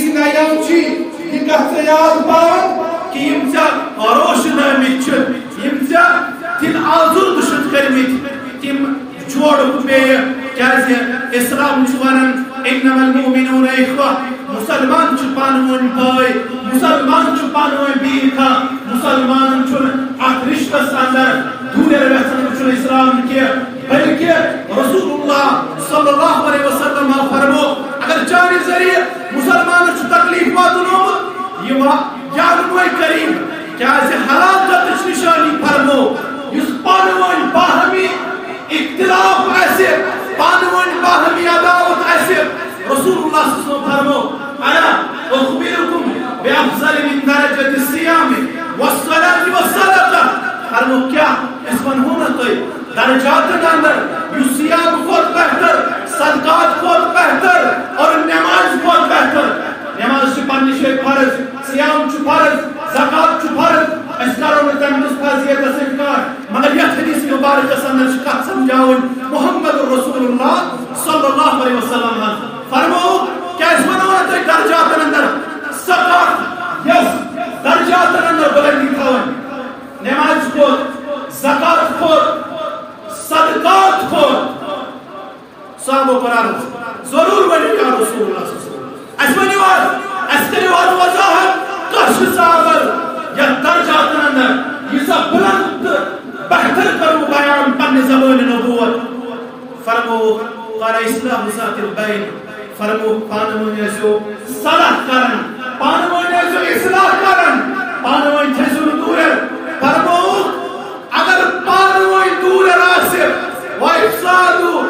سند ایام یہ کت یاد پاؤن کہ روشن آمت تم آزود کرمت تم جوڑ بے اسلام ونان انما المؤمنون اخوہ مسلمان پانون بھائی مسلمان پانون بیخا مسلمان ات رشتس اندر دور ویسن اسلام کی بلکہ رسول اللہ صلی اللہ علیہ وسلم فرمو اگر چانہ ذریعہ مسلمان تکلیف واتن یہ کریم کیا ہلاکت نشانی فرمو اس پانون باہمی اختلاف ایسے پانون باہمی عداوت ایسے رسول اللہ صلی اللہ علیہ وسلم فرمو انا اخبرکم بافضل من درجۃ الصیام والصلاۃ والصدقہ فرمو کیا اس ونہونا تو درجات کے اندر یہ صیام بہت بہتر صدقات بہت بہتر اور نماز بہت بہتر نماز پنہ جائے فرض صیام فرض زکات فرض اس کرو تمس فضیلت انکار مگر یہ حدیث مبارک اندر کت سمجھاؤن محمد رسول اللہ صلی اللہ علیہ وسلم فرمو کیا اس ونونا تو درجات اندر زکات یس درجات اندر بلندی تھاون نماز کو زکات کو صدقات کو صحابہ قرار ضرور بنی کا رسول اللہ صلی اللہ علیہ وسلم اس ونیوار اس کریوار وضاحت کش صحابہ یا درجات اندر یہ سب بلند بہتر کرو بیان پن زبان نبوت فرمو قال اسلام ذات البین فرمو پانوان ایسو صلح کرن پانوان ایسو اصلاح کرن پانوان تیسو دور فرمو اگر پانوان دور راسب وافسادو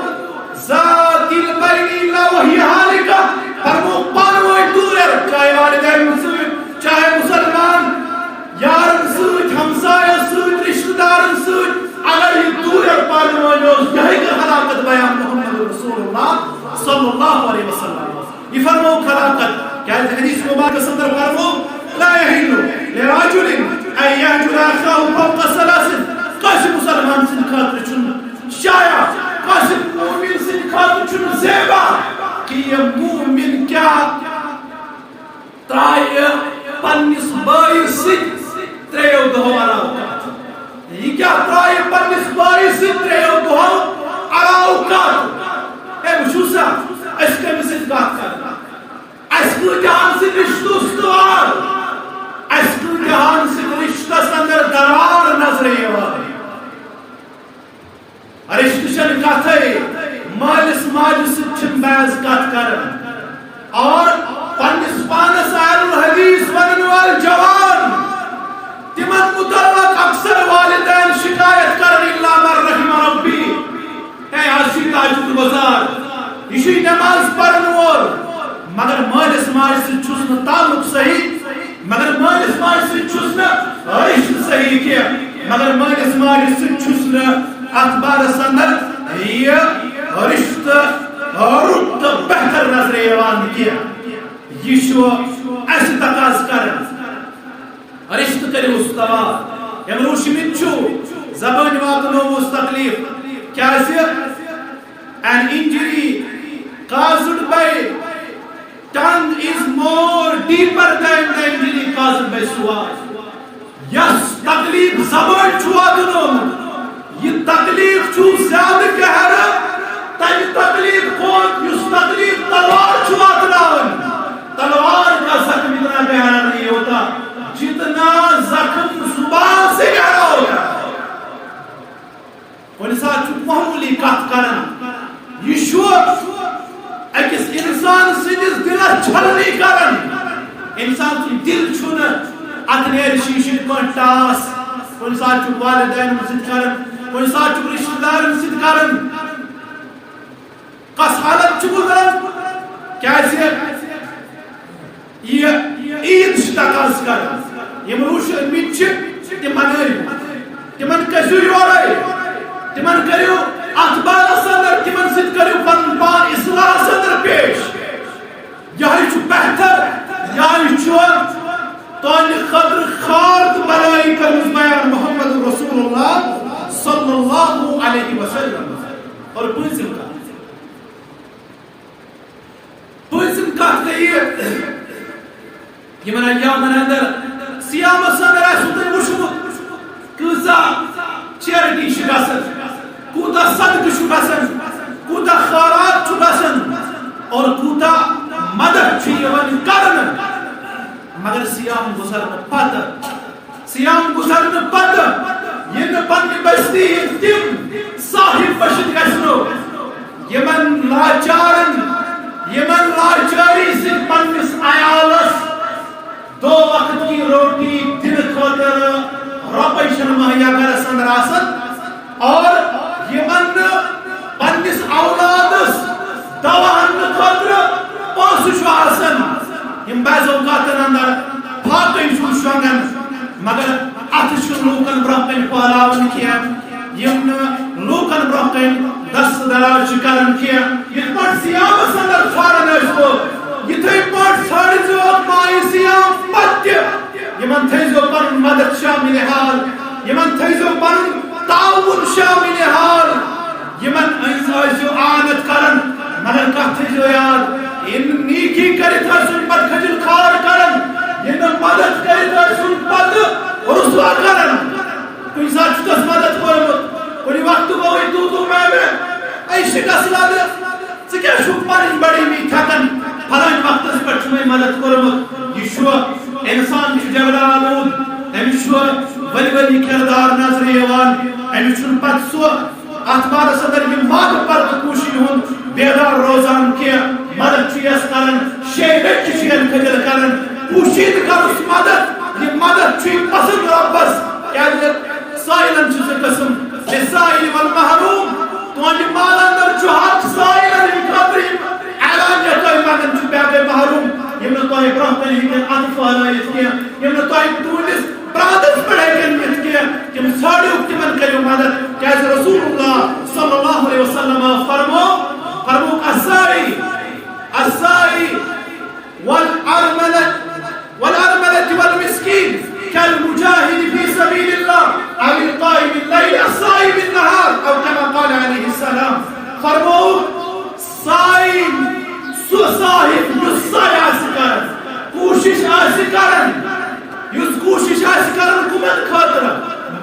ذات البین اللہ وحی حالکہ فرمو پانوان دور چاہے والدین مسلم چاہے مسلمان یارن سوچ ہمسایہ سوچ رشتہ دارن سوچ اگر یہ دور پانوان یہی کا خلاقت بیان محمد رسول اللہ صلی اللہ علیہ وسلم یہ فرمو خلاقت کیا حدیث مبارک صدر فرمو لا یحلو لراجل ان یحجر اخاہ فوق ثلاث قاسم مسلمان سن خاطر چن شایا قاسم مومن سن خاطر چن زیبا کہ یہ مومن کیا ترائے پنس بائی سن تریو دہو علاوکات یہ کیا ترائے پنس بائی سن تریو دہو علاوکات اے مشوسا اس کے مسجد بات کرنا اس کو جہان سے رشتہ استوار اس کو جہان سے رشتہ سندر درار نظر یوار رشتہ شن کہتے مالس ماجس چھن بیز کت کرن اور پنس پانس آل الحدیث ونوال جوان تمن متعلق اکثر والدین شکایت کرن اللہ من رحم ربی اے عاشق تاجد بازار یہ نماز پڑھن وول مگر مالس ماج سے چھس نہ تعلق صحیح مگر مالس ماج سے چھس نہ رشتہ صحیح کیا مگر مالس ماج سے چھس نہ اخبار اندر یہ رشتہ رت بہتر نظر یوان کیا یہ شو اس تقاض کرن رشتہ کرو استوار یم روشمت چھو زبان واتنو اس تکلیف کیا an injury caused by tongue is more deeper than the injury caused by sword. Yes, تکلیف زبان چھو واتنو یہ تکلیف چھو زیادہ گہرا تم تکلیف کون اس تکلیف تلوار چھو واتناون تلوار کا زخم اتنا گہرا نہیں ہوتا جتنا زخم زبان سے گہرا ہوگا کوئی ساتھ چھو معمولی کت کرن یہ شو اکس انسان سنس دل چھلنی کرن انسان کی دل چھونا اتنیر شیشن کو ٹاس کوئی ساتھ چھو والدین مسجد کرن کوئی ساتھ چھو رشتہ دار مسجد کرن کس حالت چھو گزرن کیسے یہ عید شتاکاز کرن یہ مروش امیت چھو تمن کسو یورائی تمن کریو اخبار صدر تمن سید کریو پن پان اصلاح صدر پیش یہی چھو بہتر یہی چھو تو خبر خارد بلائی کرنز بیان محمد رسول اللہ صلی اللہ علیہ وسلم اور پوزم کا کہتے یہ یمن ایامن اندر سیامس اندر آسن وشمت کۭژاہ چیرٹی چھ گژھان کوٗتاہ صدقہٕ چھُ گژھان کوٗتاہ خیرات چھُ گژھان اور کوٗتاہ مدد چھُ یِوان کرنہٕ مگر سیام گزرنہٕ پتہٕ یہ پنہ بستی تم صاحب بشت گھنو یمن لاچاری سے پنس عیالس دو وقت کی روٹی دن خاطر روپے مہیا گرس اندر آسن اور یمن پنس اولادس دوا انہ خاطر پونسہ آسن یم بعض اوقات اندر باقی شونگن مگر ات لوکن برہ کن پہلاون کی لوکن برہ کن دست دراز کران کی سیامس اندر پھارن یتھے پٲٹھۍ ژھانڈزیو ماے سیام پتہ یمن تھٲیزیو پنُن مدد شامل حال یمن تھٲیزیو پنُن تعاون شامل حال یمن ٲسۍزیو آنت کران مگر کتھ تھٲیزیو یاد ییٚلہِ نیکی کٔرِتھ ٲسُن پتہٕ کھجل کھار کران ییٚلہِ مدد کٔرِتھ ٲسُن پتہٕ رسوا کران کُنہِ ساتہٕ چھُ تس مدد کوٚرمُت کُنہِ وقتہٕ گوٚوٕے تو میں اے شکست لد ژٕ کیٛاہ چھُکھ پنٕنۍ بڑیمی تھکان پھلٲنۍ وقتس پٮ۪ٹھ چھُ مےٚ مدد کوٚرمُت یہِ چھُ انسان چھُ جگڑا آلوٗد أمِس چھُ ؤلۍ ؤلۍ کِردار نظرِ یِوان أمِس چھُنہٕ پتہٕ سُہ اتھ بارس اندر یہِ ماگہٕ پردٕ کوٗشِش ہُنٛد بیدار روزان کینٛہہ مدد چھُ یس کران شیٚیہِ لٹہِ چھُ یَن خجل کران کوٗشِش کرُس مدد یہ مدد چھُ پسند رۄبس کیٛازِ سٲیلن چھِ زٕ قٕسم لِلسائل والمحروم تُہنٛدِ مال اندر چھُ حق سٲیلن ہٕنٛدِ خٲطرٕ یِم اعلانیہ تۄہہِ منٛگان چھُ بیٛاکھ گٔے محروم یِم نہٕ تۄہہِ برٛونٛہہ کَنہِ ہیٚکن اَتھٕ پھہلٲیِتھ کینٛہہ یِم نہٕ تۄہہِ تُہنٛدِس پرٛادَس پٮ۪ٹھ ہیٚکن یِتھ کینٛہہ تِم ژھٲنٛڈِو تِمن کٔرِو مدد کیٛازِ رسول اللہ صلی اللہ علیہ وسلم فرموک السائی والأرملة والمسكين كالمجاهد في سبيل الله أو القائم الليل الصائم النهار أو كما قال عليه السلام فرموك صائم صاحب يسعى آسكارا کوشش آسكارا يس کوشش آسكارا کمن خاطر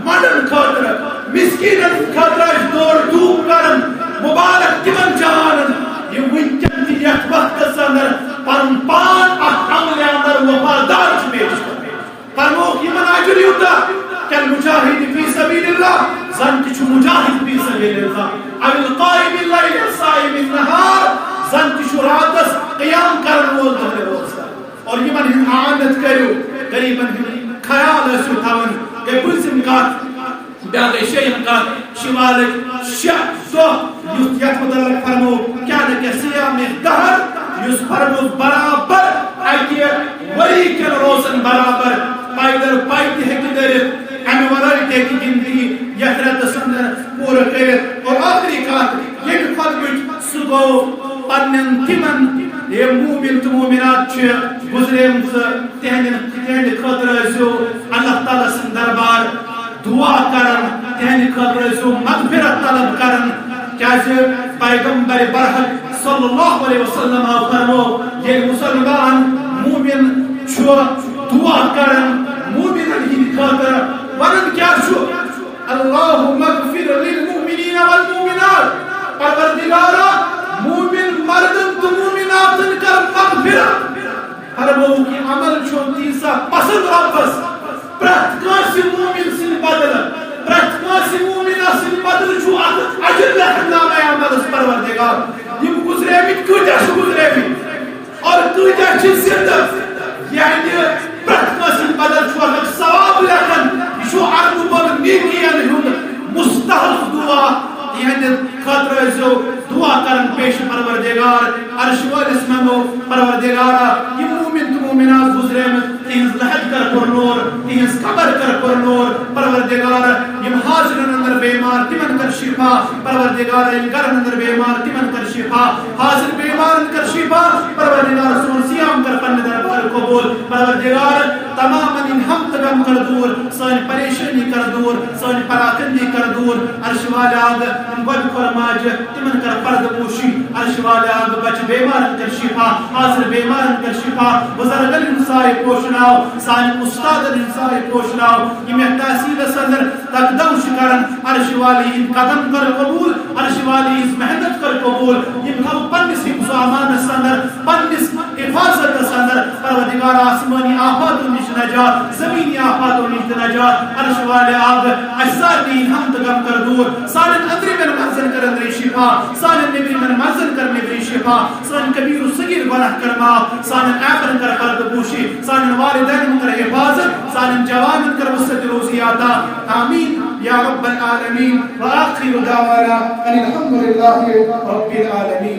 مدن خاطر مسکینن خاطر دور دوب کرن مبارک تمن جوانن یہ ونکن تہ یتھ وقتس اندر پن پان اتھ عمل اندر وفادار پیش فرموک یمن اجر یوتا كالمجاهد في سبيل الله زن تہ مجاهد في سبيل الله او القائم الليل الصائم النهار زن تہ راتس قیام کرن وول دہر روزدار اور یمن ہن اعانت کرو غریبن ہن خیال ٲسِو تھاوان گٔے پٕنٛژِم کتھ بیٛاکھ گٔے شیٚیِم کتھ شوالٕکۍ شےٚ دۄہ یتھ متعلق فرمو کیٛاہ نہٕ کینٛہہ سیام دہر یُس فرمو برابر اکہِ ؤری کٮ۪ن روزن برابر پیدل پاے تہِ ہیٚکہِ دٔرِتھ امہِ ورٲے تہِ ہیٚکہِ زندگی یتھ رٮ۪تس اندر پوٗرٕ کٔرِتھ اور ٲخری کتھ ییٚمہِ خۄدمٕچ سُہ گوٚو پننٮ۪ن تِمن یہ مومن تو مومنات چھِ گزریمژٕ تِہنٛدِ خٲطرٕ ٲسِو اللہ تعالیٰ سُنٛد دربار دعا کران تِہنٛدِ خٲطرٕ ٲسِو مغفرت طلب کران کیٛازِ پیغمبر برحق صلی اللہ علیہ وسلم فرمو ییٚلہِ مسلمان مومن چھُ دعا کران مومنن ہٕنٛدِ خٲطرٕ ونان کیٛاہ چھُ اللہُمَّ اغفر للمؤمنین والمؤمنات پروردگارا مومن مردن تو مومناتن کر مغفرت فرمو کہ عمل چھو تیسا پسند ربس پرٛٮ۪تھ کٲنٛسہِ مومن سٕنٛدِ بدلہٕ پرٛٮ۪تھ کٲنٛسہِ مومنہ سٕنٛدِ بدلہٕ چھُ اکھ اجر لیکھن نامے عملس پروردگار یِم گزریمٕتۍ کۭتیاہ چھِ گزریمٕتۍ اور کۭتیاہ چھِ زندٕ یعنی پرٛٮ۪تھ کٲنٛسہِ سٕنٛدِ بدلہٕ چھُ اکھ ثواب لیکھن یہِ چھُ عرضہٕ بوٚڑ نیکین ہُنٛد مستحق دعا یہندِ خٲطرٕ ٲسِو دعا کرن پیش پروردگار عرش وٲلِس منٛگو پروردگارا یِم مومن تہٕ مومنات گزریمٕتۍ تِہنٛز لہد کر پُرنور تِہنٛز قبر کر پُرنور پروردگار یِم حاضرن اندر بیمار تِمن کر شفا پروردگار یِم گرن اندر بیمار تِمن کر شفا حاضر بیمارن کر شفا پروردگار سون سیام کر پننہِ دربار قبول پروردگار تمامن ان ہم تک غم کر دور سانی پریشانی کر دور سانی پراکندی کر دور عرش والے آگ گل کر ماج تمن کر پرد پوشی عرش والے آگ بچ بیمارن کر شفا حاضر بیمارن کر شفا بزرگن انسائے پوشناو سانی استاد انسائے پوشناو یہ تحصیل صدر تقدم شکرن عرش والی قدم کر قبول عرش والی محنت کر قبول یہ پنس حفظ و امان صدر پنس حفاظت صدر پروردگار آسمانی آفات نش نجات زمینی آفات نش نجات عرش والے آگ اجزار دین ہم تگم کر دور سالن اندری من منزل کر اندری شفا سالن نبی من منزل کر نبی شفا سالن کبیر و صغیر گناہ کر معاف سالن آخر کر پرد پوشی سالن والدین کر حفاظت سالن جوان کر وسط روزیاتا آمین یا رب العالمین وآخر دعوانا ان الحمد للہ رب العالمین.